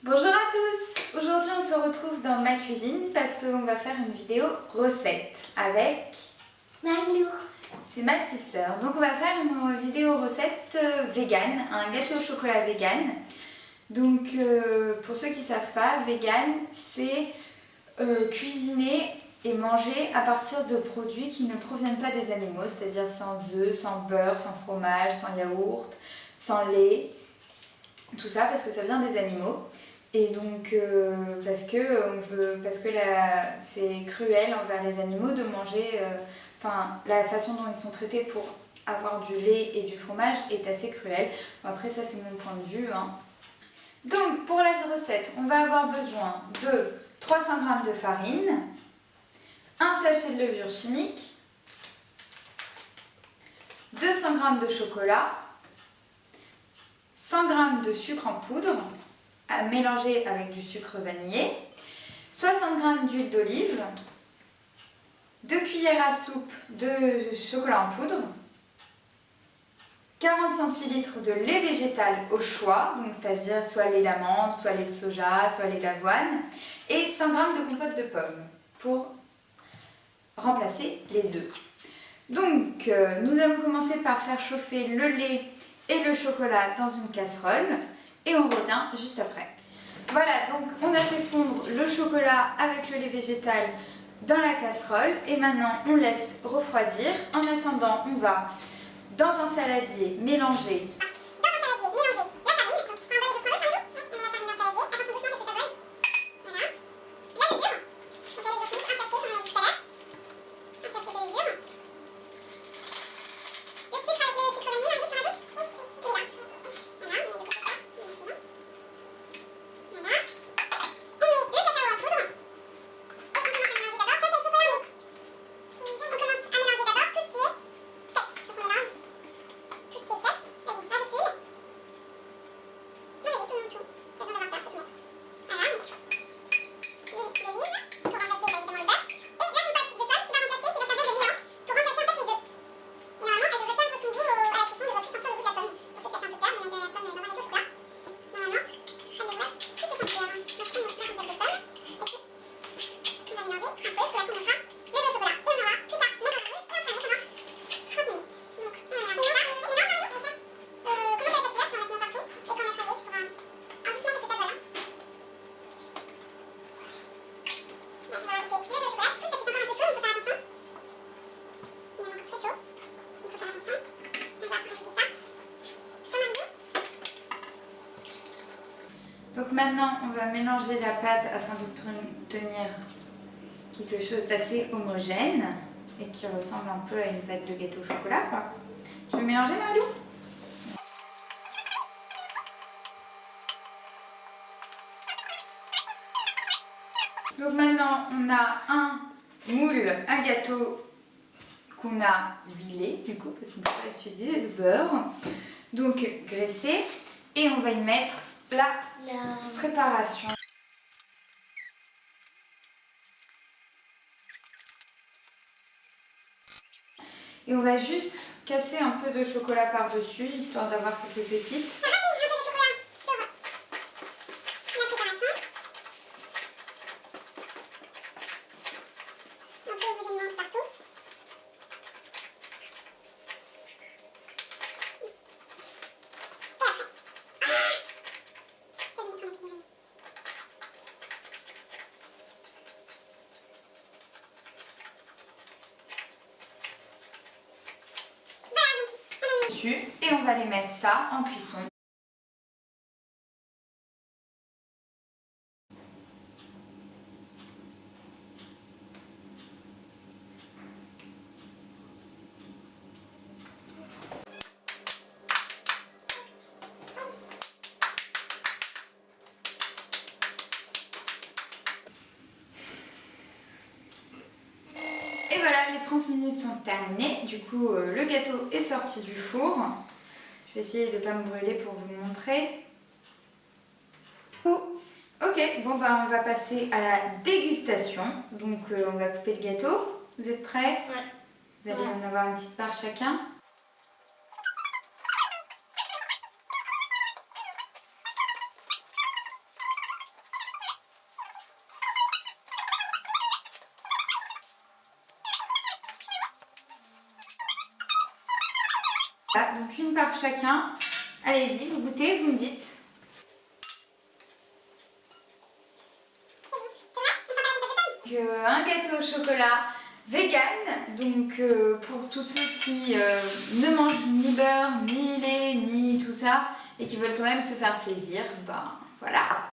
Bonjour à tous! Aujourd'hui on se retrouve dans ma cuisine parce qu'on va faire une vidéo recette avec Marilou. c'est ma petite sœur. Donc on va faire une vidéo recette vegan, un gâteau au chocolat vegan. Donc pour ceux qui ne savent pas, vegan c'est cuisiner et manger à partir de produits qui ne proviennent pas des animaux, c'est-à-dire sans œufs, sans beurre, sans fromage, sans yaourt, sans lait. Tout ça parce que ça vient des animaux. Et donc parce que c'est cruel envers les animaux de manger, la façon dont ils sont traités pour avoir du lait et du fromage est assez cruelle. Bon, après ça c'est mon point de vue. Donc pour la recette, on va avoir besoin de 300 g de farine, un sachet de levure chimique, 200 g de chocolat, 100 g de sucre en poudre à mélanger avec du sucre vanillé, 60 g d'huile d'olive, 2 cuillères à soupe de chocolat en poudre, 40 centilitres de lait végétal au choix, donc c'est-à-dire soit lait d'amande, soit lait de soja, soit lait d'avoine, et 100 g de compote de pommes pour remplacer les œufs. Donc nous allons commencer par faire chauffer le lait et le chocolat dans une casserole et on revient juste après. Voilà, donc on a fait fondre le chocolat avec le lait végétal dans la casserole et maintenant on laisse refroidir. En attendant, on va dans un saladier mélanger Donc maintenant, on va mélanger la pâte afin d'obtenir quelque chose d'assez homogène et qui ressemble un peu à une pâte de gâteau au chocolat, quoi. Je vais mélanger, Marilou? Donc maintenant, on a un moule à gâteau qu'on a huilé, du coup, parce qu'on ne peut pas utiliser de beurre. Donc graissé. Et on va y mettre la préparation. Et on va juste casser un peu de chocolat par-dessus, histoire d'avoir quelques pépites. Et on va les mettre ça en cuisson. Et voilà, les 30 minutes sont terminées. Du coup, le gâteau est sorti du four. Je vais essayer de ne pas me brûler pour vous le montrer. Ok, bon bah on va passer à la dégustation. Donc on va couper le gâteau. Vous êtes prêts? Ouais. Vous allez en avoir une petite part chacun. Voilà, donc une par chacun. Allez-y, vous goûtez, vous me dites. Donc, un gâteau au chocolat vegan, donc pour tous ceux qui ne mangent ni beurre, ni lait, ni tout ça, et qui veulent quand même se faire plaisir, ben voilà.